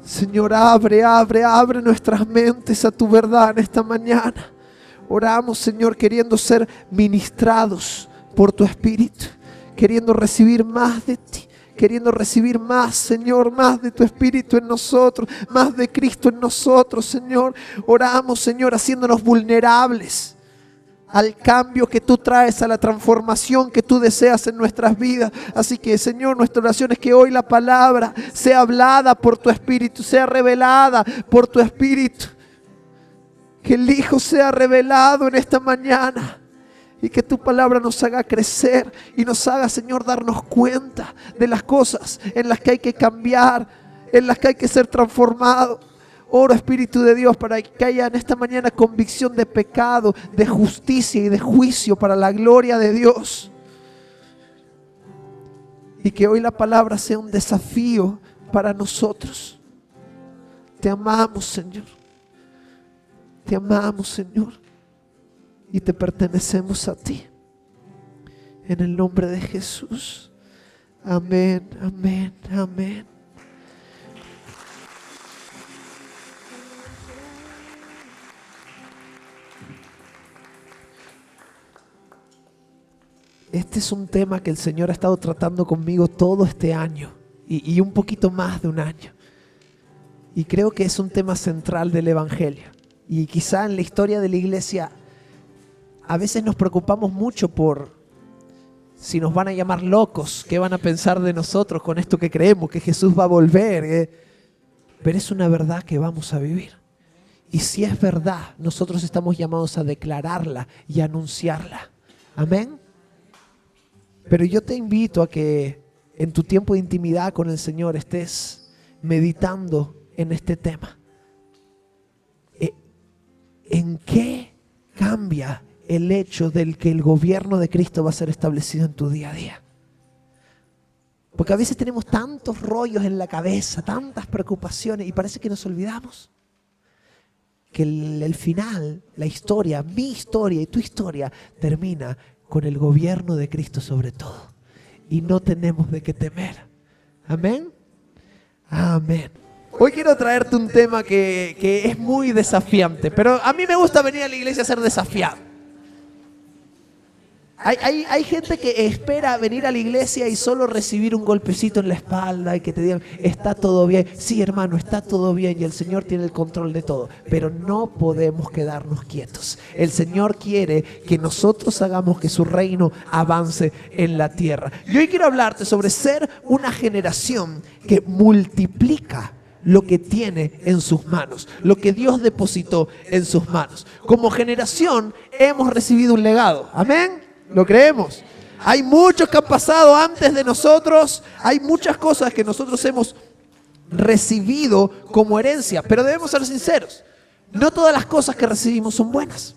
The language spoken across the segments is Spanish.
Señor, abre nuestras mentes a tu verdad en esta mañana. Oramos, Señor, queriendo ser ministrados por tu Espíritu, queriendo recibir más de ti, queriendo recibir más, Señor, más de tu Espíritu en nosotros, más de Cristo en nosotros, Señor. Oramos, Señor, haciéndonos vulnerables al cambio que tú traes, a la transformación que tú deseas en nuestras vidas. Así que, Señor, nuestra oración es que hoy la palabra sea hablada por tu Espíritu, sea revelada por tu Espíritu. Que el Hijo sea revelado en esta mañana y que tu palabra nos haga crecer y nos haga, Señor, darnos cuenta de las cosas en las que hay que cambiar, en las que hay que ser transformado. Oro, Espíritu de Dios, para que haya en esta mañana convicción de pecado, de justicia y de juicio para la gloria de Dios. Y que hoy la palabra sea un desafío para nosotros. Te amamos, Señor. Te amamos, Señor. Y te pertenecemos a ti. En el nombre de Jesús. Amén, amén, amén. Este es un tema que el Señor ha estado tratando conmigo todo este año y un poquito más de un año. Y creo que es un tema central del Evangelio. Y quizá en la historia de la iglesia a veces nos preocupamos mucho por si nos van a llamar locos, qué van a pensar de nosotros con esto que creemos, que Jesús va a volver. Pero es una verdad que vamos a vivir. Y si es verdad, nosotros estamos llamados a declararla y a anunciarla. Amén. Pero yo te invito a que en tu tiempo de intimidad con el Señor estés meditando en este tema. ¿En qué cambia el hecho del que el gobierno de Cristo va a ser establecido en tu día a día? Porque a veces tenemos tantos rollos en la cabeza, tantas preocupaciones y parece que nos olvidamos que el final, la historia, mi historia y tu historia termina con el gobierno de Cristo sobre todo. Y no tenemos de qué temer. Amén. Amén. Hoy quiero traerte un tema que es muy desafiante, pero a mí me gusta venir a la iglesia a ser desafiado. Hay gente que espera venir a la iglesia y solo recibir un golpecito en la espalda y que te digan, está todo bien. Sí, hermano, está todo bien y el Señor tiene el control de todo. Pero no podemos quedarnos quietos. El Señor quiere que nosotros hagamos que su reino avance en la tierra. Y hoy quiero hablarte sobre ser una generación que multiplica lo que tiene en sus manos, lo que Dios depositó en sus manos. Como generación hemos recibido un legado. Amén. ¿Lo creemos? Hay muchos que han pasado antes de nosotros, hay muchas cosas que nosotros hemos recibido como herencia, pero debemos ser sinceros, no todas las cosas que recibimos son buenas.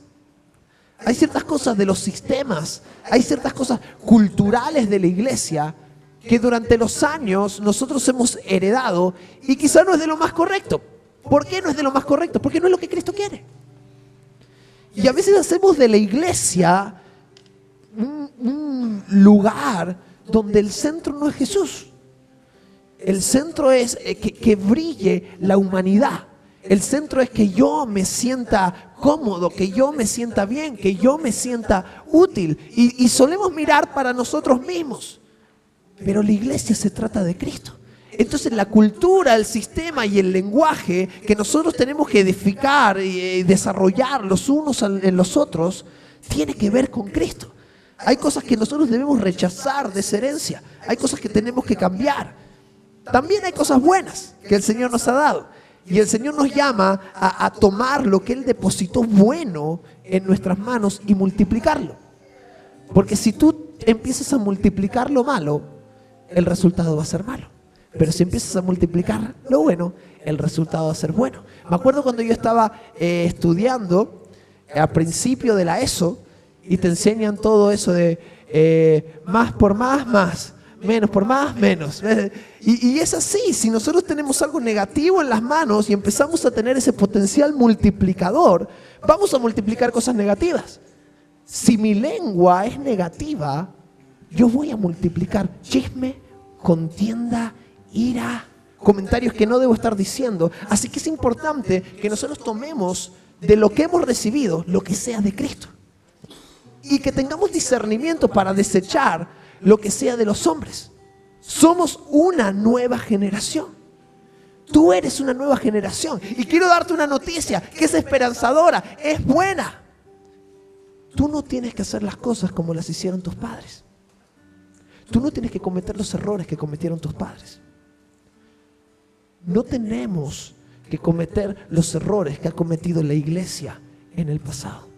Hay ciertas cosas de los sistemas, hay ciertas cosas culturales de la iglesia que durante los años nosotros hemos heredado y quizá no es de lo más correcto. ¿Por qué no es de lo más correcto? Porque no es lo que Cristo quiere. Y a veces hacemos de la iglesia un lugar donde el centro no es Jesús. El centro es que brille la humanidad. El centro es que yo me sienta cómodo, que yo me sienta bien, que yo me sienta útil. Y solemos mirar para nosotros mismos. Pero la iglesia se trata de Cristo. Entonces la cultura, el sistema y el lenguaje que nosotros tenemos que edificar y desarrollar los unos en los otros tiene que ver con Cristo. Hay cosas que nosotros debemos rechazar de esa herencia. Hay cosas que tenemos que cambiar. También hay cosas buenas que el Señor nos ha dado. Y el Señor nos llama a tomar lo que Él depositó bueno en nuestras manos y multiplicarlo. Porque si tú empiezas a multiplicar lo malo, el resultado va a ser malo. Pero si empiezas a multiplicar lo bueno, el resultado va a ser bueno. Me acuerdo cuando yo estaba estudiando a principio de la ESO, y te enseñan todo eso de más por más, menos por más, menos. Y es así, si nosotros tenemos algo negativo en las manos y empezamos a tener ese potencial multiplicador, vamos a multiplicar cosas negativas. Si mi lengua es negativa, yo voy a multiplicar chisme, contienda, ira, comentarios que no debo estar diciendo. Así que es importante que nosotros tomemos de lo que hemos recibido, lo que sea de Cristo. Y que tengamos discernimiento para desechar lo que sea de los hombres. Somos una nueva generación. Tú eres una nueva generación. Y quiero darte una noticia que es esperanzadora, es buena. Tú no tienes que hacer las cosas como las hicieron tus padres. Tú no tienes que cometer los errores que cometieron tus padres. No tenemos que cometer los errores que ha cometido la iglesia en el pasado.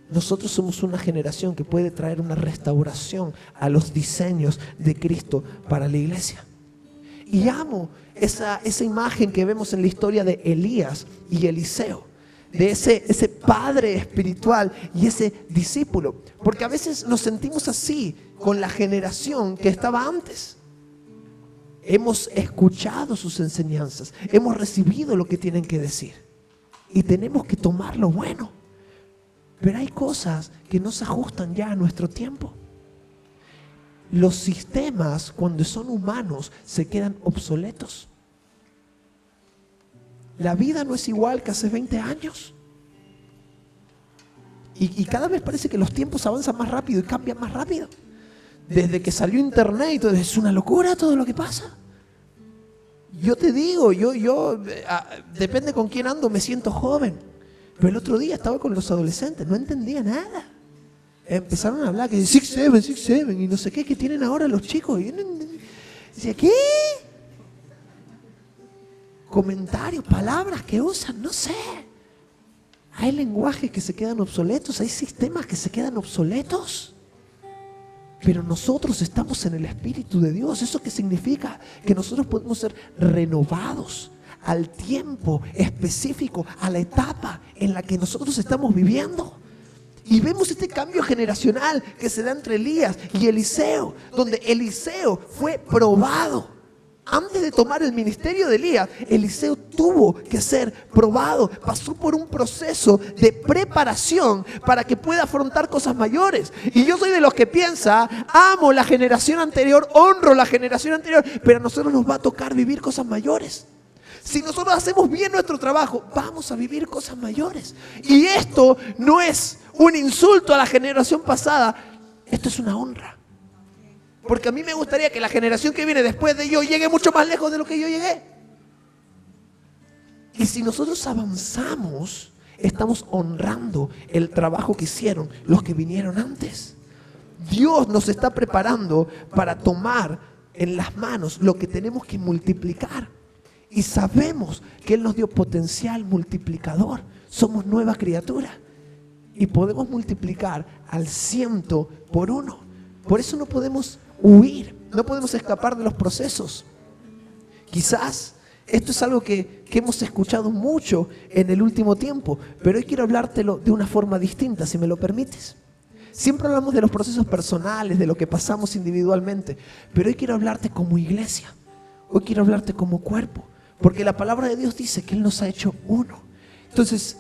Nosotros somos una generación que puede traer una restauración a los diseños de Cristo para la iglesia. Y amo esa imagen que vemos en la historia de Elías y Eliseo, de ese padre espiritual y ese discípulo. Porque a veces nos sentimos así con la generación que estaba antes. Hemos escuchado sus enseñanzas, hemos recibido lo que tienen que decir y tenemos que tomar lo bueno. Pero hay cosas que no se ajustan ya a nuestro tiempo. Los sistemas, cuando son humanos, se quedan obsoletos. La vida no es igual que hace 20 años. Y cada vez parece que los tiempos avanzan más rápido y cambian más rápido. Desde que salió internet y todo, es una locura todo lo que pasa. Yo te digo, yo depende con quién ando, me siento joven. Pero el otro día estaba con los adolescentes, no entendía nada. Empezaron a hablar que 6'7", y no sé qué tienen ahora los chicos. Y decía, ¿qué? Comentarios, palabras que usan, no sé. Hay lenguajes que se quedan obsoletos, hay sistemas que se quedan obsoletos. Pero nosotros estamos en el Espíritu de Dios. ¿Eso qué significa? Que nosotros podemos ser renovados al tiempo específico, a la etapa en la que nosotros estamos viviendo. Y vemos este cambio generacional que se da entre Elías y Eliseo, donde Eliseo fue probado. Antes de tomar el ministerio de Elías, Eliseo tuvo que ser probado. Pasó por un proceso de preparación para que pueda afrontar cosas mayores. Y yo soy de los que piensa, amo la generación anterior, honro la generación anterior, pero a nosotros nos va a tocar vivir cosas mayores. Si nosotros hacemos bien nuestro trabajo, vamos a vivir cosas mayores. Y esto no es un insulto a la generación pasada, esto es una honra. Porque a mí me gustaría que la generación que viene después de yo llegue mucho más lejos de lo que yo llegué. Y si nosotros avanzamos, estamos honrando el trabajo que hicieron los que vinieron antes. Dios nos está preparando para tomar en las manos lo que tenemos que multiplicar. Y sabemos que Él nos dio potencial multiplicador. Somos nueva criatura. Y podemos multiplicar al 100 por 1. Por eso no podemos huir, no podemos escapar de los procesos. Quizás esto es algo que hemos escuchado mucho en el último tiempo, pero hoy quiero hablártelo de una forma distinta, si me lo permites. Siempre hablamos de los procesos personales, de lo que pasamos individualmente, pero hoy quiero hablarte como iglesia, hoy quiero hablarte como cuerpo, porque la palabra de Dios dice que Él nos ha hecho uno. Entonces,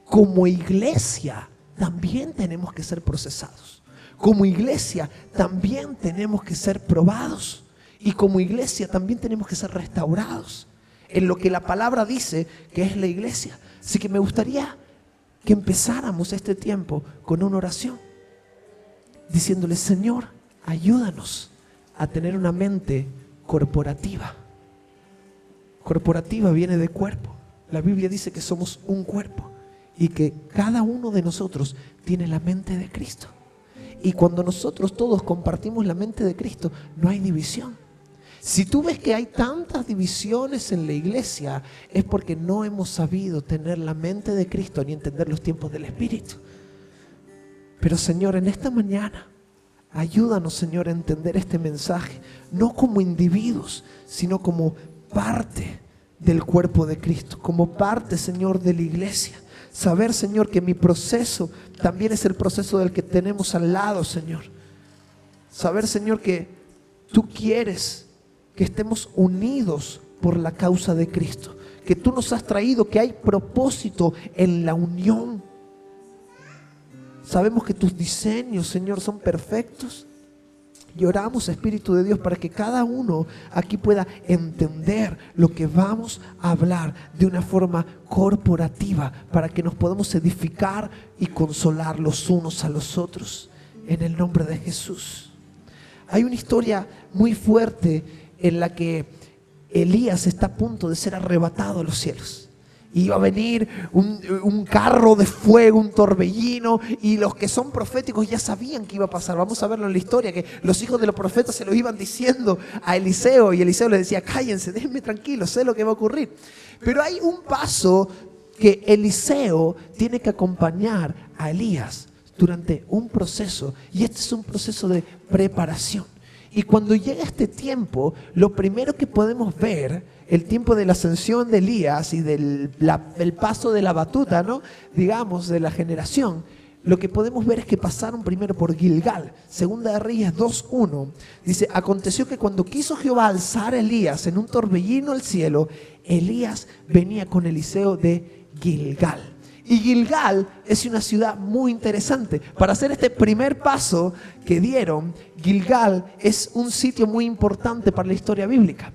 como iglesia también tenemos que ser procesados. Como iglesia también tenemos que ser probados. Y como iglesia también tenemos que ser restaurados en lo que la palabra dice que es la iglesia. Así que me gustaría que empezáramos este tiempo con una oración, diciéndole: Señor, ayúdanos a tener una mente corporativa. Corporativa viene de cuerpo. La Biblia dice que somos un cuerpo y que cada uno de nosotros tiene la mente de Cristo. Y cuando nosotros todos compartimos la mente de Cristo, no hay división. Si tú ves que hay tantas divisiones en la iglesia, es porque no hemos sabido tener la mente de Cristo ni entender los tiempos del Espíritu. Pero Señor, en esta mañana, ayúdanos, Señor, a entender este mensaje, no como individuos, sino como parte del cuerpo de Cristo, como parte, Señor, de la iglesia. Saber, Señor, que mi proceso también es el proceso del que tenemos al lado, Señor. Saber, Señor, que tú quieres que estemos unidos por la causa de Cristo. Que tú nos has traído, que hay propósito en la unión. Sabemos que tus diseños, Señor, son perfectos Y oramos, Espíritu de Dios, para que cada uno aquí pueda entender lo que vamos a hablar de una forma corporativa, para que nos podamos edificar y consolar los unos a los otros, en el nombre de Jesús. Hay una historia muy fuerte en la que Elías está a punto de ser arrebatado a los cielos. Iba a venir un carro de fuego, un torbellino, y los que son proféticos ya sabían que iba a pasar. Vamos a verlo en la historia, que los hijos de los profetas se lo iban diciendo a Eliseo, y Eliseo les decía: cállense, déjenme tranquilo, sé lo que va a ocurrir. Pero hay un paso que Eliseo tiene que acompañar a Elías durante un proceso, y este es un proceso de preparación. Y cuando llega este tiempo, lo primero que podemos ver, el tiempo de la ascensión de Elías y del paso de la batuta, ¿no?, digamos, de la generación, lo que podemos ver es que pasaron primero por Gilgal. Segunda de Reyes 2:1 dice: aconteció que cuando quiso Jehová alzar a Elías en un torbellino al cielo, Elías venía con Eliseo de Gilgal. Y Gilgal es una ciudad muy interesante. Para hacer este primer paso que dieron, Gilgal es un sitio muy importante para la historia bíblica.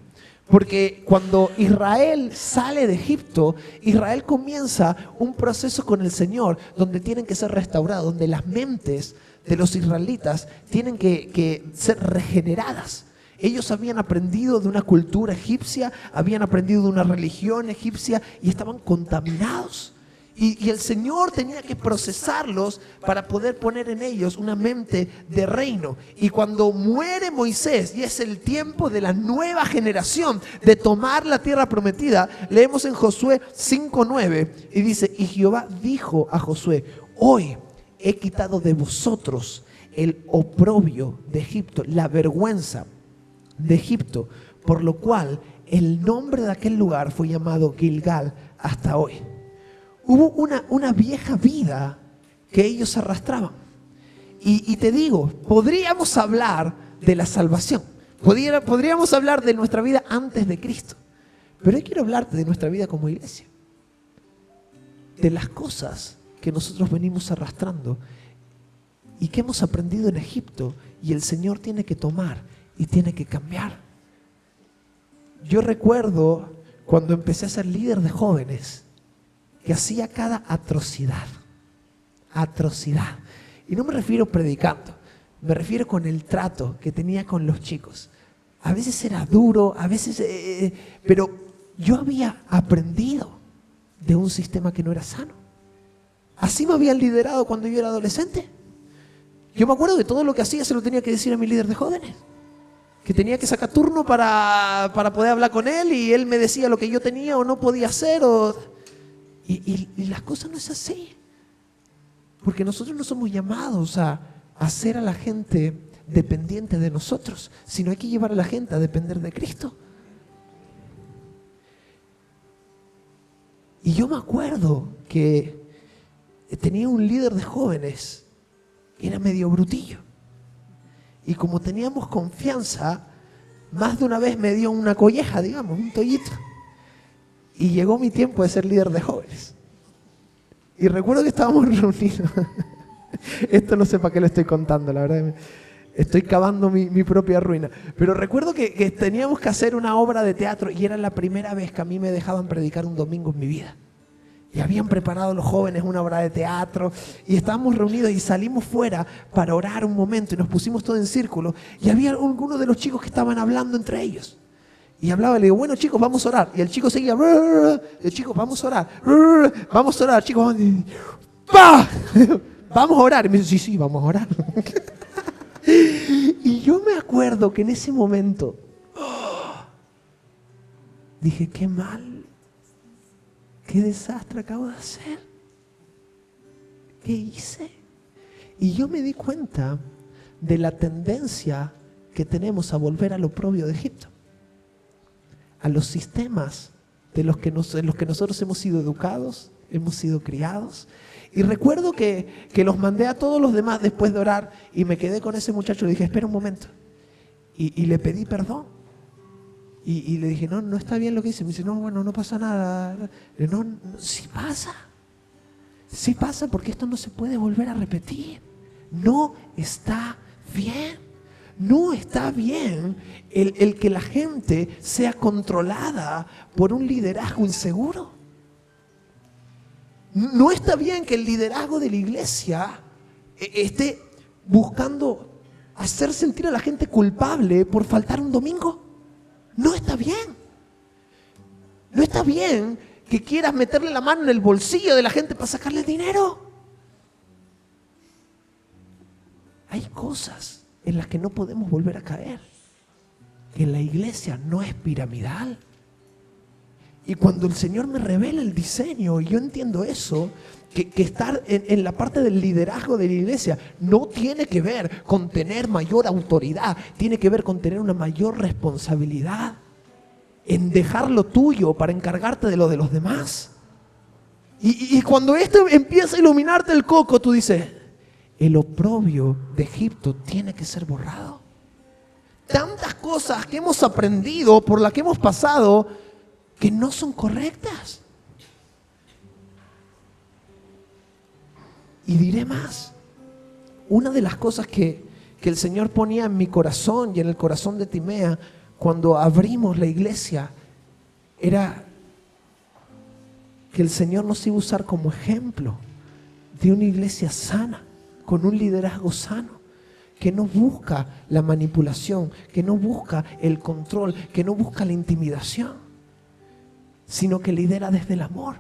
Porque cuando Israel sale de Egipto, Israel comienza un proceso con el Señor donde tienen que ser restaurados, donde las mentes de los israelitas tienen que ser regeneradas. Ellos habían aprendido de una cultura egipcia, habían aprendido de una religión egipcia y estaban contaminados. Y el Señor tenía que procesarlos para poder poner en ellos una mente de reino. Y cuando muere Moisés, y es el tiempo de la nueva generación de tomar la tierra prometida, leemos en Josué 5:9 y dice: y Jehová dijo a Josué: hoy he quitado de vosotros el oprobio de Egipto, la vergüenza de Egipto, por lo cual el nombre de aquel lugar fue llamado Gilgal hasta hoy. Hubo una vieja vida que ellos arrastraban. Y te digo, podríamos hablar de la salvación. Podríamos hablar de nuestra vida antes de Cristo. Pero yo quiero hablarte de nuestra vida como iglesia. De las cosas que nosotros venimos arrastrando y que hemos aprendido en Egipto y el Señor tiene que tomar y tiene que cambiar. Yo recuerdo cuando empecé a ser líder de jóvenes, que hacía cada atrocidad. Y no me refiero predicando, me refiero con el trato que tenía con los chicos. A veces era duro, a veces, pero yo había aprendido de un sistema que no era sano. Así me habían liderado cuando yo era adolescente. Yo me acuerdo que todo lo que hacía se lo tenía que decir a mi líder de jóvenes. Que tenía que sacar turno para poder hablar con él, y él me decía lo que yo tenía o no podía hacer. Y las cosas no es así. Porque nosotros no somos llamados a hacer a la gente dependiente de nosotros, sino hay que llevar a la gente a depender de Cristo. Y yo me acuerdo que tenía un líder de jóvenes que era medio brutillo. Y como teníamos confianza, más de una vez me dio una colleja, digamos, un tollito. Y llegó mi tiempo de ser líder de jóvenes. Y recuerdo que estábamos reunidos. Esto no sé para qué lo estoy contando, la verdad. Estoy cavando mi propia ruina. Pero recuerdo que teníamos que hacer una obra de teatro y era la primera vez que a mí me dejaban predicar un domingo en mi vida. Y habían preparado los jóvenes una obra de teatro y estábamos reunidos y salimos fuera para orar un momento y nos pusimos todos en círculo y había algunos de los chicos que estaban hablando entre ellos. Y hablaba, le digo: bueno, chicos, vamos a orar. Y el chico seguía: chicos, vamos a orar, chicos, vamos a orar. Y me dice: sí, vamos a orar. Y yo me acuerdo que en ese momento dije: qué mal, qué desastre acabo de hacer, ¿qué hice? Y yo me di cuenta de la tendencia que tenemos a volver al oprobio de Egipto, a los sistemas en los que nosotros hemos sido educados, hemos sido criados. Y recuerdo que los mandé a todos los demás después de orar y me quedé con ese muchacho. Le dije: espera un momento. Y le pedí perdón. Y le dije: no está bien lo que hice. Me dice: no, bueno, no pasa nada. No, sí pasa porque esto no se puede volver a repetir. No está bien. No está bien el que la gente sea controlada por un liderazgo inseguro. No está bien que el liderazgo de la iglesia esté buscando hacer sentir a la gente culpable por faltar un domingo. No está bien. No está bien que quieras meterle la mano en el bolsillo de la gente para sacarle dinero. Hay cosas en las que no podemos volver a caer. Que la iglesia no es piramidal. Y cuando el Señor me revela el diseño, y yo entiendo eso, que estar en la parte del liderazgo de la iglesia no tiene que ver con tener mayor autoridad, tiene que ver con tener una mayor responsabilidad en dejar lo tuyo para encargarte de lo de los demás. Y cuando esto empieza a iluminarte el coco, tú dices, el oprobio de Egipto tiene que ser borrado. Tantas cosas que hemos aprendido, por las que hemos pasado, que no son correctas. Y diré más. Una de las cosas que el Señor ponía en mi corazón y en el corazón de Timea cuando abrimos la iglesia era que el Señor nos iba a usar como ejemplo de una iglesia sana, con un liderazgo sano, que no busca la manipulación, que no busca el control, que no busca la intimidación, sino que lidera desde el amor.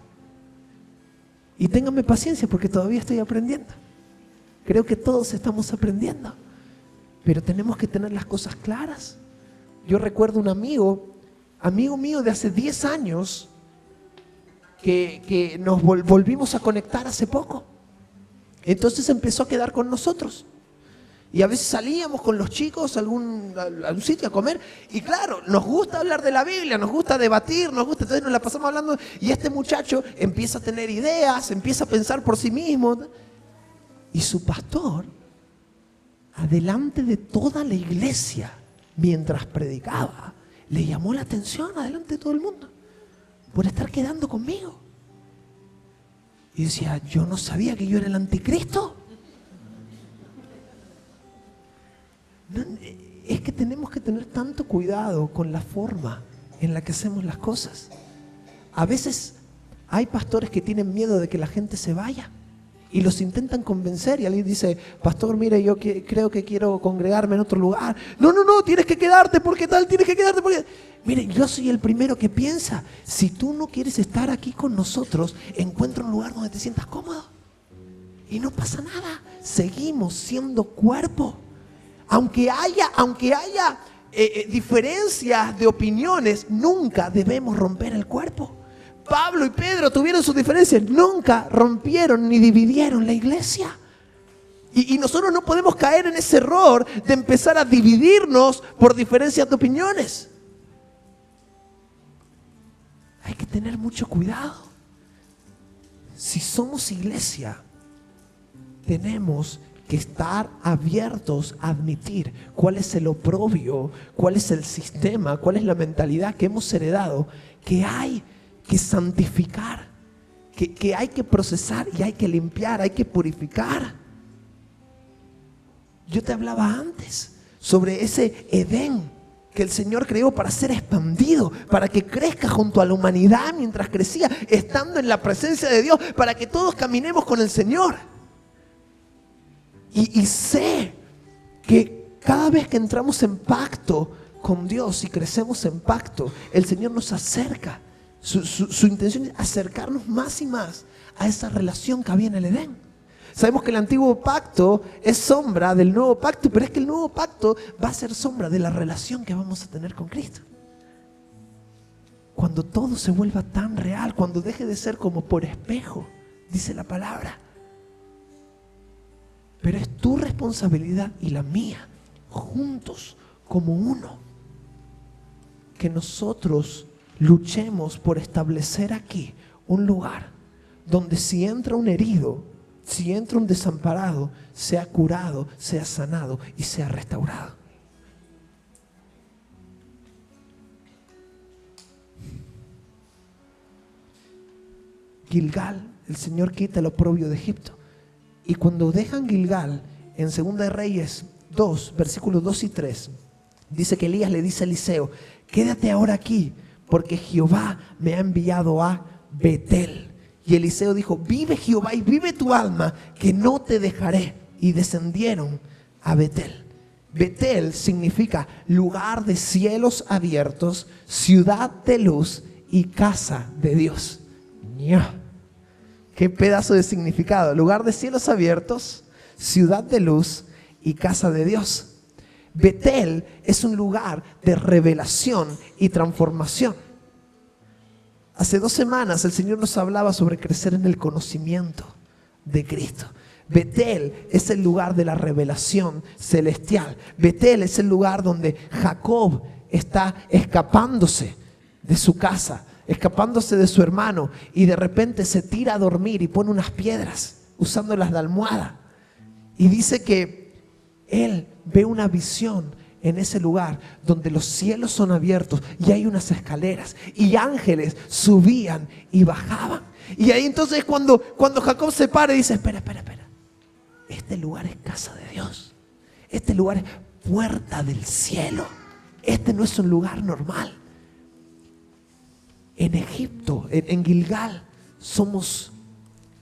Y ténganme paciencia porque todavía estoy aprendiendo. Creo que todos estamos aprendiendo, pero tenemos que tener las cosas claras. Yo recuerdo un amigo mío de hace 10 años que nos volvimos a conectar hace poco. Entonces empezó a quedar con nosotros. Y a veces salíamos con los chicos a algún sitio a comer. Y claro, nos gusta hablar de la Biblia, nos gusta debatir, entonces nos la pasamos hablando. Y este muchacho empieza a tener ideas, empieza a pensar por sí mismo. Y su pastor, adelante de toda la iglesia, mientras predicaba, le llamó la atención adelante de todo el mundo por estar quedando conmigo. Y decía, yo no sabía que yo era el anticristo. No, es que tenemos que tener tanto cuidado con la forma en la que hacemos las cosas. A veces hay pastores que tienen miedo de que la gente se vaya y los intentan convencer y alguien dice, pastor, mire, yo creo que quiero congregarme en otro lugar. No, tienes que quedarte porque tal, tienes que quedarte porque... Mire, yo soy el primero que piensa, si tú no quieres estar aquí con nosotros, encuentra un lugar donde te sientas cómodo. Y no pasa nada, seguimos siendo cuerpo. Aunque haya diferencias de opiniones, nunca debemos romper el cuerpo. Pablo y Pedro tuvieron sus diferencias, nunca rompieron ni dividieron la iglesia. Y nosotros no podemos caer en ese error de empezar a dividirnos por diferencias de opiniones. Hay que tener mucho cuidado. Si somos iglesia, tenemos que estar abiertos a admitir cuál es el oprobio, cuál es el sistema, cuál es la mentalidad que hemos heredado, que hay que santificar, que hay que procesar y hay que limpiar, hay que purificar. Yo te hablaba antes sobre ese Edén que el Señor creó para ser expandido, para que crezca junto a la humanidad mientras crecía, estando en la presencia de Dios, para que todos caminemos con el Señor. Y sé que cada vez que entramos en pacto con Dios y crecemos en pacto, el Señor nos acerca. Su intención es acercarnos más y más a esa relación que había en el Edén. Sabemos que el antiguo pacto es sombra del nuevo pacto, pero es que el nuevo pacto va a ser sombra de la relación que vamos a tener con Cristo. Cuando todo se vuelva tan real, cuando deje de ser como por espejo, dice la palabra. Pero es tu responsabilidad y la mía, juntos como uno, que nosotros luchemos por establecer aquí un lugar donde si entra un herido, si entra un desamparado, sea curado, sea sanado y sea restaurado. Gilgal, el Señor quita el oprobio de Egipto. Y cuando dejan Gilgal, en 2 de Reyes 2, versículos 2 y 3, dice que Elías le dice a Eliseo: quédate ahora aquí, porque Jehová me ha enviado a Betel. Y Eliseo dijo: vive Jehová y vive tu alma, que no te dejaré. Y descendieron a Betel. Betel significa lugar de cielos abiertos, ciudad de luz y casa de Dios. Qué pedazo de significado. Lugar de cielos abiertos, ciudad de luz y casa de Dios. Betel es un lugar de revelación y transformación. Hace 2 semanas el Señor nos hablaba sobre crecer en el conocimiento de Cristo. Betel es el lugar de la revelación celestial. Betel es el lugar donde Jacob está escapándose de su casa, escapándose de su hermano, y de repente se tira a dormir y pone unas piedras usándolas de almohada. Y dice que él ve una visión en ese lugar donde los cielos son abiertos y hay unas escaleras y ángeles subían y bajaban. Y ahí entonces cuando Jacob se para y dice: espera. Este lugar es casa de Dios. Este lugar es puerta del cielo. Este no es un lugar normal. En Egipto, en Gilgal, somos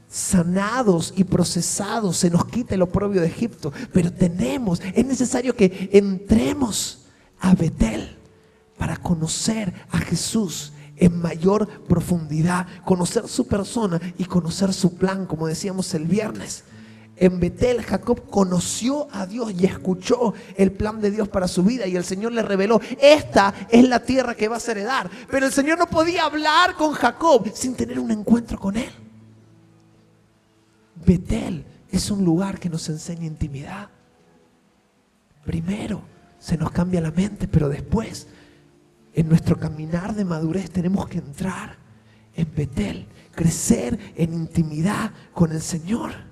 sanados y procesados. Se nos quita el oprobio de Egipto. Pero es necesario que entremos a Betel para conocer a Jesús en mayor profundidad, conocer su persona y conocer su plan, como decíamos el viernes. En Betel Jacob conoció a Dios y escuchó el plan de Dios para su vida, y el Señor le reveló: esta es la tierra que vas a heredar. Pero el Señor no podía hablar con Jacob sin tener un encuentro con él. Betel es un lugar que nos enseña intimidad. Primero se nos cambia la mente, pero después en nuestro caminar de madurez tenemos que entrar en Betel, crecer en intimidad con el Señor.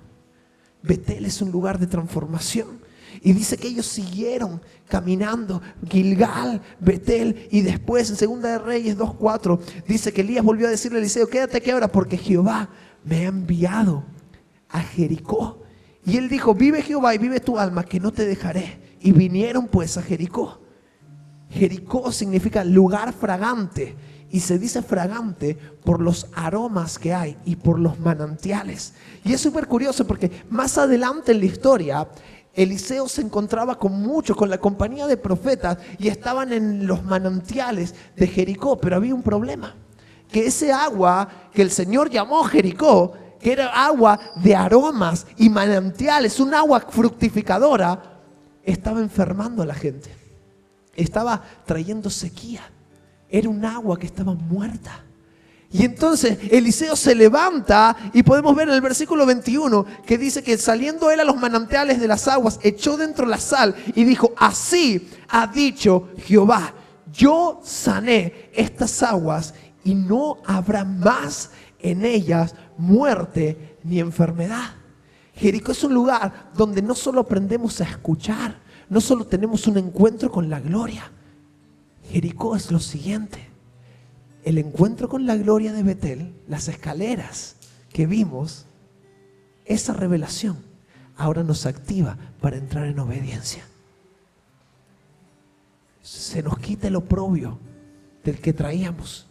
Betel es un lugar de transformación. Y dice que ellos siguieron caminando, Gilgal, Betel, y después en 2 de Reyes 2:4 dice que Elías volvió a decirle a Eliseo: quédate aquí ahora, porque Jehová me ha enviado a Jericó. Y él dijo: vive Jehová y vive tu alma, que no te dejaré. Y vinieron pues a Jericó. Jericó significa lugar fragante. Y se dice fragante por los aromas que hay y por los manantiales. Y es súper curioso porque más adelante en la historia, Eliseo se encontraba con la compañía de profetas, y estaban en los manantiales de Jericó. Pero había un problema: que ese agua que el Señor llamó Jericó, que era agua de aromas y manantiales, un agua fructificadora, estaba enfermando a la gente. Estaba trayendo sequía. Era un agua que estaba muerta. Y entonces Eliseo se levanta, y podemos ver en el versículo 21 que dice que saliendo él a los manantiales de las aguas, echó dentro la sal y dijo: así ha dicho Jehová, yo sané estas aguas y no habrá más en ellas muerte ni enfermedad. Jericó es un lugar donde no solo aprendemos a escuchar, no solo tenemos un encuentro con la gloria. Jericó es lo siguiente: el encuentro con la gloria de Betel, las escaleras que vimos, esa revelación ahora nos activa para entrar en obediencia. Se nos quita el oprobio del que traíamos.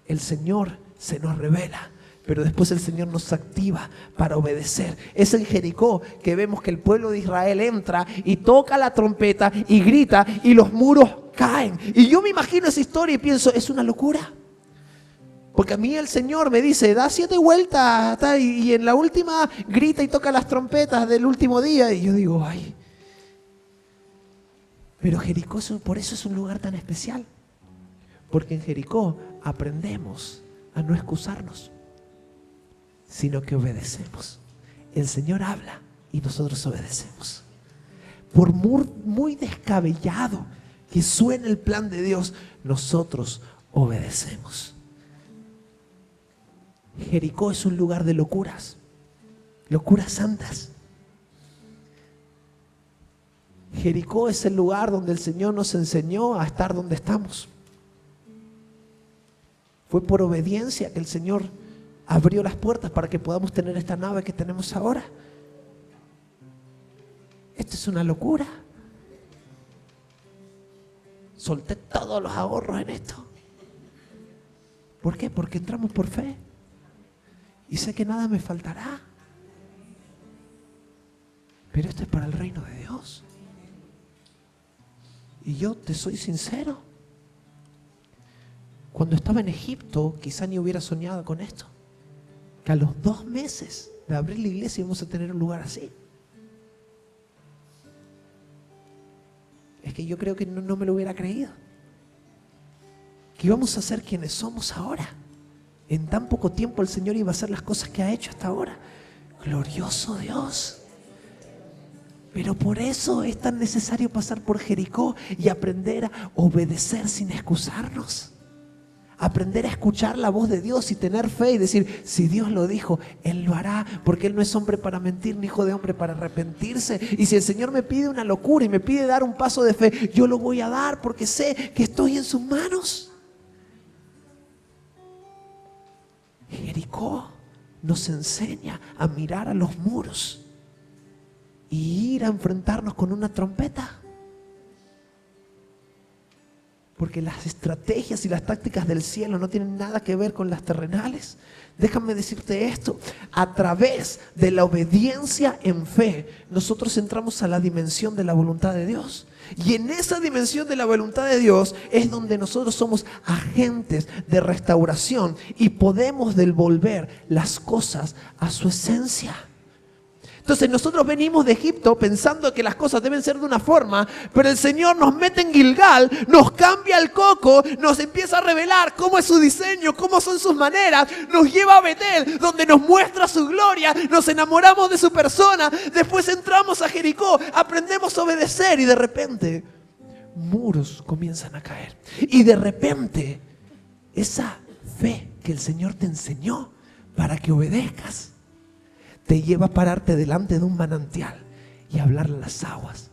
El Señor se nos revela, pero después el Señor nos activa para obedecer. Es en Jericó que vemos que el pueblo de Israel entra y toca la trompeta y grita, y los muros caen. Y yo me imagino esa historia y pienso: es una locura. Porque a mí el Señor me dice: da 7 vueltas y en la última grita y toca las trompetas del último día. Y yo digo: ay. Pero Jericó por eso es un lugar tan especial. Porque en Jericó aprendemos a no excusarnos, sino que obedecemos. El Señor habla y nosotros obedecemos. Por muy descabellado que suene el plan de Dios, nosotros obedecemos. Jericó es un lugar de locuras santas. Jericó es el lugar donde el Señor nos enseñó a estar donde estamos. Fue por obediencia que el Señor abrió las puertas para que podamos tener esta nave que tenemos ahora. esto es una locura. Solté todos los ahorros en esto. ¿Por qué? Porque entramos por fe. Y sé que nada me faltará. Pero esto es para el reino de Dios. Y yo te soy sincero. Cuando estaba en Egipto, quizá ni hubiera soñado con esto. Que a los 2 meses de abrir la iglesia íbamos a tener un lugar así. Es que yo creo que no me lo hubiera creído. Que íbamos a ser quienes somos ahora. En tan poco tiempo el Señor iba a hacer las cosas que ha hecho hasta ahora. Glorioso Dios. Pero por eso es tan necesario pasar por Jericó y aprender a obedecer sin excusarnos. Aprender a escuchar la voz de Dios y tener fe y decir, si Dios lo dijo, Él lo hará, porque Él no es hombre para mentir, ni hijo de hombre para arrepentirse. Y si el Señor me pide una locura y me pide dar un paso de fe, yo lo voy a dar porque sé que estoy en sus manos. Jericó nos enseña a mirar a los muros y ir a enfrentarnos con una trompeta. Porque las estrategias y las tácticas del cielo no tienen nada que ver con las terrenales. Déjame decirte esto, a través de la obediencia en fe, nosotros entramos a la dimensión de la voluntad de Dios. Y en esa dimensión de la voluntad de Dios es donde nosotros somos agentes de restauración y podemos devolver las cosas a su esencia. Entonces nosotros venimos de Egipto pensando que las cosas deben ser de una forma, pero el Señor nos mete en Gilgal, nos cambia el coco, nos empieza a revelar cómo es su diseño, cómo son sus maneras, nos lleva a Betel, donde nos muestra su gloria, nos enamoramos de su persona, después entramos a Jericó, aprendemos a obedecer y de repente muros comienzan a caer. Y de repente esa fe que el Señor te enseñó para que obedezcas, te lleva a pararte delante de un manantial y hablarle a las aguas.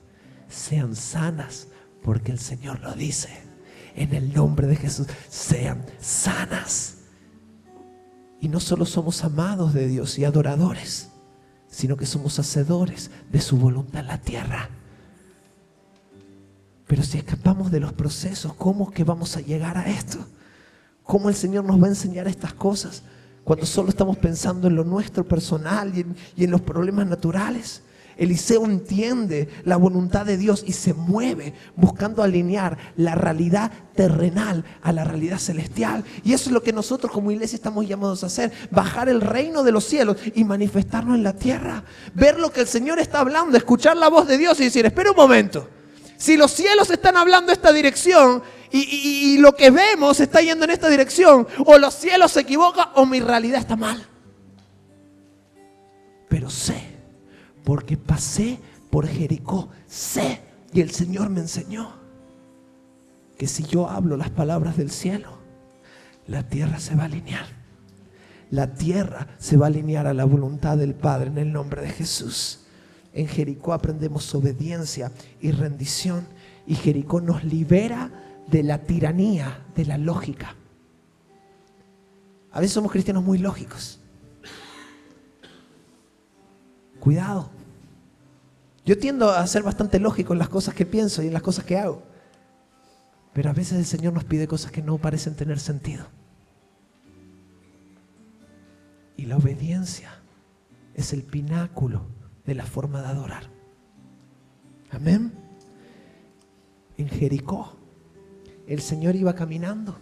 Sean sanas porque el Señor lo dice. En el nombre de Jesús, sean sanas. Y no solo somos amados de Dios y adoradores, sino que somos hacedores de su voluntad en la tierra. Pero si escapamos de los procesos, ¿cómo es que vamos a llegar a esto? ¿Cómo el Señor nos va a enseñar estas cosas? Cuando solo estamos pensando en lo nuestro personal y en los problemas naturales. Eliseo entiende la voluntad de Dios y se mueve buscando alinear la realidad terrenal a la realidad celestial. Y eso es lo que nosotros como iglesia estamos llamados a hacer. Bajar el reino de los cielos y manifestarnos en la tierra. Ver lo que el Señor está hablando, escuchar la voz de Dios y decir, espera un momento. Si los cielos están hablando esta dirección y lo que vemos está yendo en esta dirección, o los cielos se equivocan o mi realidad está mal. Pero sé, porque pasé por Jericó, sé, y el Señor me enseñó que si yo hablo las palabras del cielo, la tierra se va a alinear. La tierra se va a alinear a la voluntad del Padre en el nombre de Jesús. En Jericó aprendemos obediencia y rendición, y Jericó nos libera de la tiranía de la lógica. A veces somos cristianos muy lógicos. Cuidado. Yo tiendo a ser bastante lógico en las cosas que pienso y en las cosas que hago. Pero a veces el Señor nos pide cosas que no parecen tener sentido. Y la obediencia es el pináculo de la forma de adorar. Amén. En Jericó, el Señor iba caminando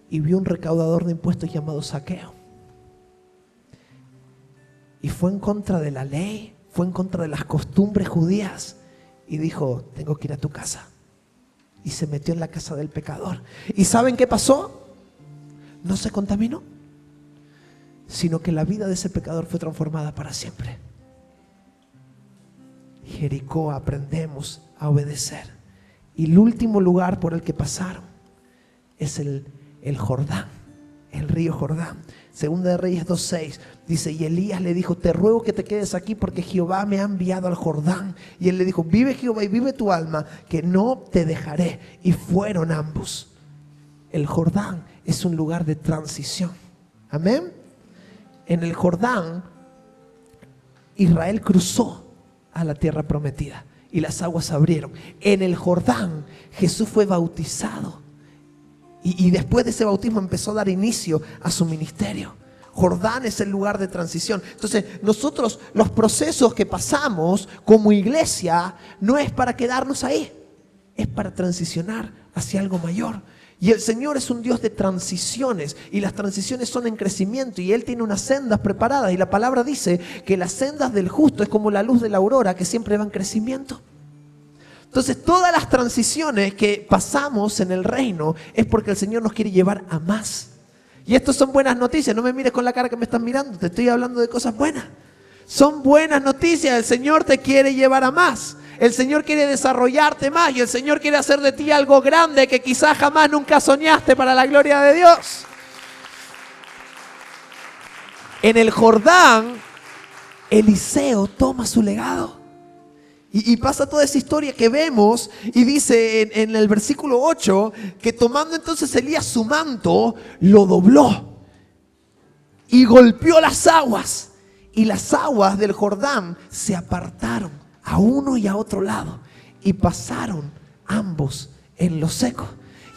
y vio un recaudador de impuestos llamado Zaqueo. Y fue en contra de la ley, fue en contra de las costumbres judías y dijo, tengo que ir a tu casa. Y se metió en la casa del pecador. ¿Y saben qué pasó? No se contaminó, sino que la vida de ese pecador fue transformada para siempre. Jericó aprendemos a obedecer. Y el último lugar por el que pasaron es el Jordán, el río Jordán. Segunda de Reyes 2:6 dice, y Elías le dijo, te ruego que te quedes aquí porque Jehová me ha enviado al Jordán. Y él le dijo, vive Jehová y vive tu alma, que no te dejaré. Y fueron ambos. El Jordán es un lugar de transición. Amén. En el Jordán, Israel cruzó a la tierra prometida y las aguas se abrieron. En el Jordán Jesús fue bautizado y después de ese bautismo empezó a dar inicio a su ministerio. Jordán es el lugar de transición. Entonces nosotros los procesos que pasamos como iglesia no es para quedarnos ahí, es para transicionar hacia algo mayor. Y el Señor es un Dios de transiciones y las transiciones son en crecimiento y Él tiene unas sendas preparadas y la palabra dice que las sendas del justo es como la luz de la aurora que siempre va en crecimiento. Entonces todas las transiciones que pasamos en el reino es porque el Señor nos quiere llevar a más. Y estas son buenas noticias, no me mires con la cara que me estás mirando, te estoy hablando de cosas buenas. Son buenas noticias, el Señor te quiere llevar a más. El Señor quiere desarrollarte más y el Señor quiere hacer de ti algo grande que quizás jamás nunca soñaste para la gloria de Dios. En el Jordán, Eliseo toma su legado. Y pasa toda esa historia que vemos y dice en el versículo 8 que tomando entonces Elías su manto, lo dobló y golpeó las aguas. Y las aguas del Jordán se apartaron a uno y a otro lado y pasaron ambos en lo seco.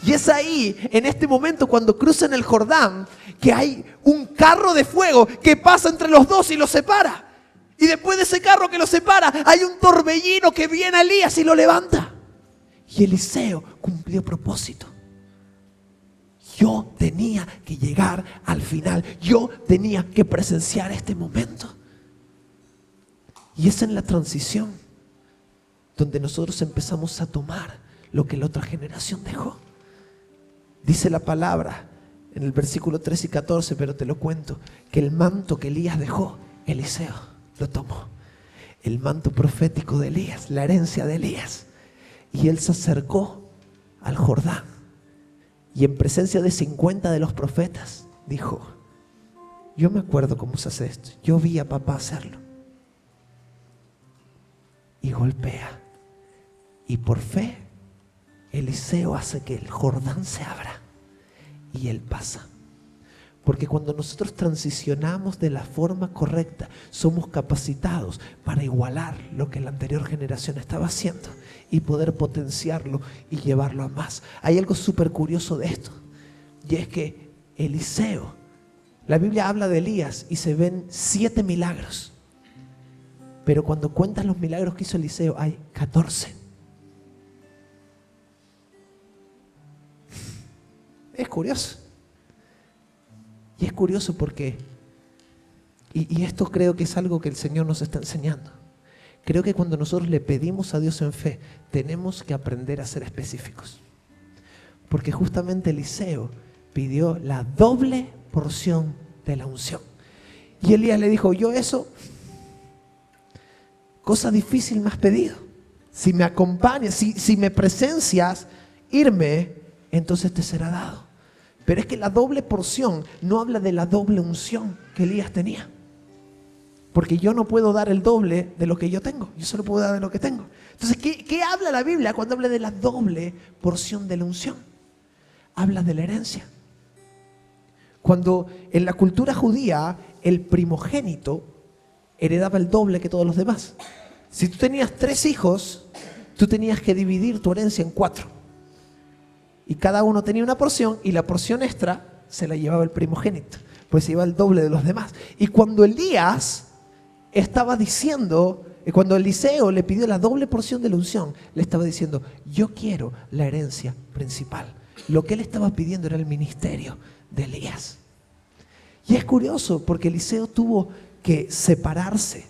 Y es ahí, en este momento, cuando cruzan el Jordán, que hay un carro de fuego que pasa entre los dos y los separa. Y después de ese carro que los separa, hay un torbellino que viene a Elías y lo levanta. Y Eliseo cumplió propósito. Yo tenía que llegar al final. Yo tenía que presenciar este momento. Y es en la transición donde nosotros empezamos a tomar lo que la otra generación dejó. Dice la palabra en el versículo 13 y 14, pero te lo cuento, que el manto que Elías dejó, Eliseo lo tomó. El manto profético de Elías, la herencia de Elías. Y él se acercó al Jordán y en presencia de 50 de los profetas dijo: yo me acuerdo cómo se hace esto, yo vi a papá hacerlo. Y golpea. Y por fe, Eliseo hace que el Jordán se abra y él pasa. Porque cuando nosotros transicionamos de la forma correcta, somos capacitados para igualar lo que la anterior generación estaba haciendo y poder potenciarlo y llevarlo a más. Hay algo súper curioso de esto, y es que Eliseo, la Biblia habla de Elías y se ven 7 milagros. Pero cuando cuentan los milagros que hizo Eliseo, hay 14. Es curioso. Y es curioso porque, y esto creo que es algo que el Señor nos está enseñando. Creo que cuando nosotros le pedimos a Dios en fe, tenemos que aprender a ser específicos. Porque justamente Eliseo pidió la doble porción de la unción. Y Elías le dijo: yo eso, cosa difícil me has pedido. Si me acompañas, si me presencias, irme, entonces te será dado. Pero es que la doble porción no habla de la doble unción que Elías tenía. Porque yo no puedo dar el doble de lo que yo tengo. Yo solo puedo dar de lo que tengo. Entonces, ¿qué habla la Biblia cuando habla de la doble porción de la unción? Habla de la herencia. Cuando en la cultura judía el primogénito heredaba el doble que todos los demás. Si tú tenías 3 hijos, tú tenías que dividir tu herencia en 4. Y cada uno tenía una porción y la porción extra se la llevaba el primogénito, pues se llevaba el doble de los demás. Y cuando Elías estaba diciendo, cuando Eliseo le pidió la doble porción de la unción, le estaba diciendo: yo quiero la herencia principal. Lo que él estaba pidiendo era el ministerio de Elías. Y es curioso porque Eliseo tuvo que separarse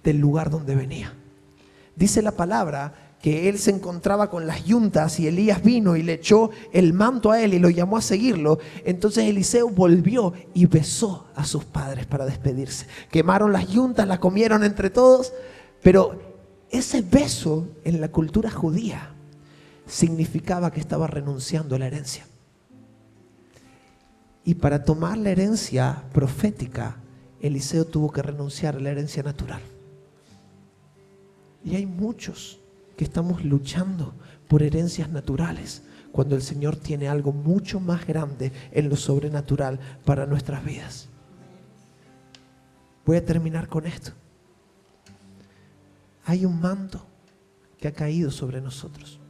del lugar donde venía. Dice la palabra que él se encontraba con las yuntas y Elías vino y le echó el manto a él y lo llamó a seguirlo. Entonces Eliseo volvió y besó a sus padres para despedirse. Quemaron las yuntas, las comieron entre todos, pero ese beso en la cultura judía significaba que estaba renunciando a la herencia. Y para tomar la herencia profética, Eliseo tuvo que renunciar a la herencia natural. Y hay muchos que estamos luchando por herencias naturales, cuando el Señor tiene algo mucho más grande en lo sobrenatural para nuestras vidas. Voy a terminar con esto. hay un manto que ha caído sobre nosotros.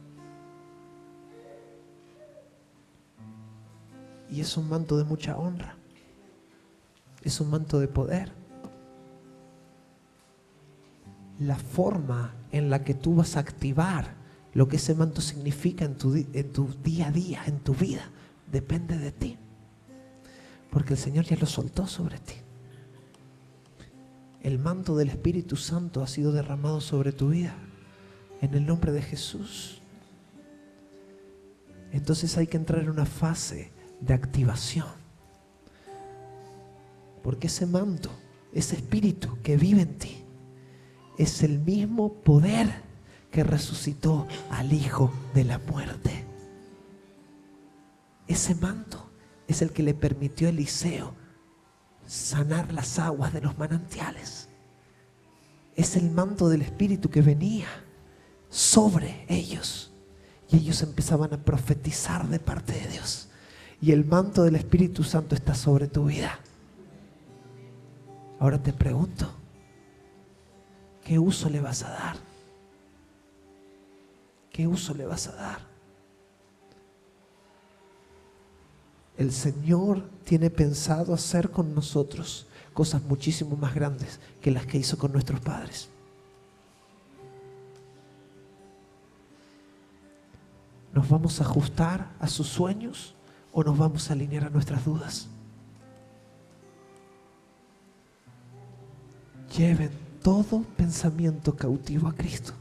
Y es un manto de mucha honra. Es un manto de poder. La forma en la que tú vas a activar lo que ese manto significa en tu día a día, en tu vida, depende de ti. Porque el Señor ya lo soltó sobre ti. El manto del Espíritu Santo ha sido derramado sobre tu vida en el nombre de Jesús. Entonces hay que entrar en una fase de activación, porque ese manto, ese espíritu que vive en ti, es el mismo poder que resucitó al hijo de la muerte. Ese manto es el que le permitió a Eliseo sanar las aguas de los manantiales. Es el manto del espíritu que venía sobre ellos y ellos empezaban a profetizar de parte de Dios. Y el manto del Espíritu Santo está sobre tu vida. Ahora te pregunto, ¿qué uso le vas a dar? ¿Qué uso le vas a dar? El Señor tiene pensado hacer con nosotros cosas muchísimo más grandes que las que hizo con nuestros padres. ¿Nos vamos a ajustar a sus sueños o nos vamos a alinear a nuestras dudas? Lleven todo pensamiento cautivo a Cristo.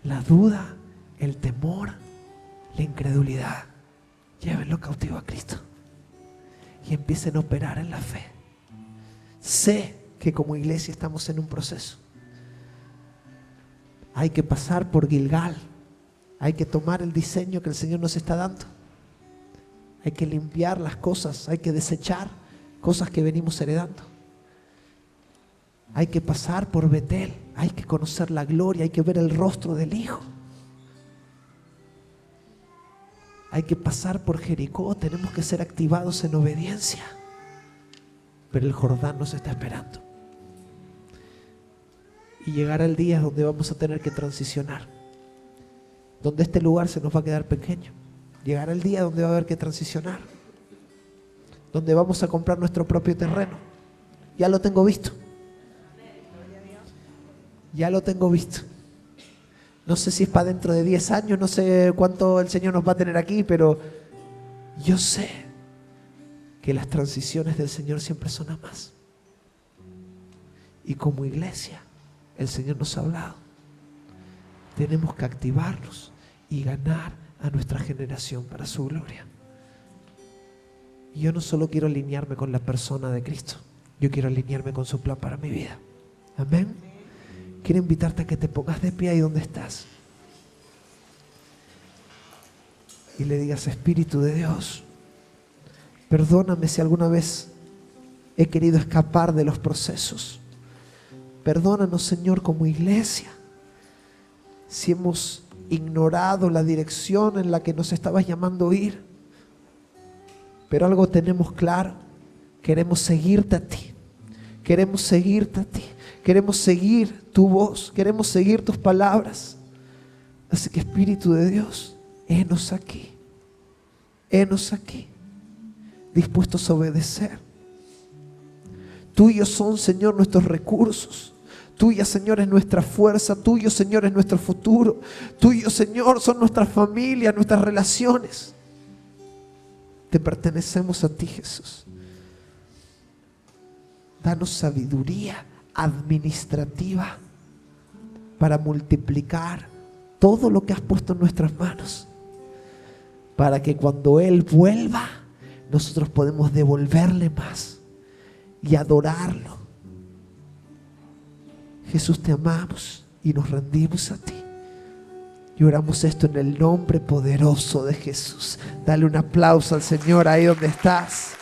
La duda, el temor, la incredulidad. Llévenlo cautivo a Cristo y empiecen a operar en la fe. Sé que como iglesia estamos en un proceso. Hay que pasar por Gilgal. Hay que tomar el diseño que el Señor nos está dando. Hay que limpiar las cosas, hay que desechar cosas que venimos heredando. Hay que pasar por Betel, hay que conocer la gloria, hay que ver el rostro del Hijo. Hay que pasar por Jericó, tenemos que ser activados en obediencia. Pero el Jordán nos está esperando. Y llegará el día donde vamos a tener que transicionar, donde este lugar se nos va a quedar pequeño. Llegará el día donde va a haber que transicionar, donde vamos a comprar nuestro propio terreno. Ya lo tengo visto. Ya lo tengo visto. No sé si es para dentro de 10 años, no sé cuánto el Señor nos va a tener aquí, pero yo sé que las transiciones del Señor siempre son a más. Y como iglesia, el Señor nos ha hablado. Tenemos que activarnos y ganar a nuestra generación para su gloria. Y yo no solo quiero alinearme con la persona de Cristo, yo quiero alinearme con su plan para mi vida. Amén. Quiero invitarte a que te pongas de pie ahí donde estás y le digas: Espíritu de Dios, perdóname si alguna vez he querido escapar de los procesos. Perdónanos, Señor, como iglesia, si hemos ignorado la dirección en la que nos estabas llamando a ir. Pero algo tenemos claro: queremos seguirte a ti, queremos seguirte a ti, queremos seguir tu voz, queremos seguir tus palabras. Así que Espíritu de Dios, henos aquí, dispuestos a obedecer. Tuyos son, Señor, nuestros recursos. Tuya, Señor, es nuestra fuerza. Tuyo, Señor, es nuestro futuro. Tuyo, Señor, son nuestras familias, nuestras relaciones. Te pertenecemos a ti, Jesús. Danos sabiduría administrativa para multiplicar todo lo que has puesto en nuestras manos, para que cuando Él vuelva, nosotros podemos devolverle más y adorarlo. Jesús, te amamos y nos rendimos a ti. Y oramos esto en el nombre poderoso de Jesús. Dale un aplauso al Señor ahí donde estás.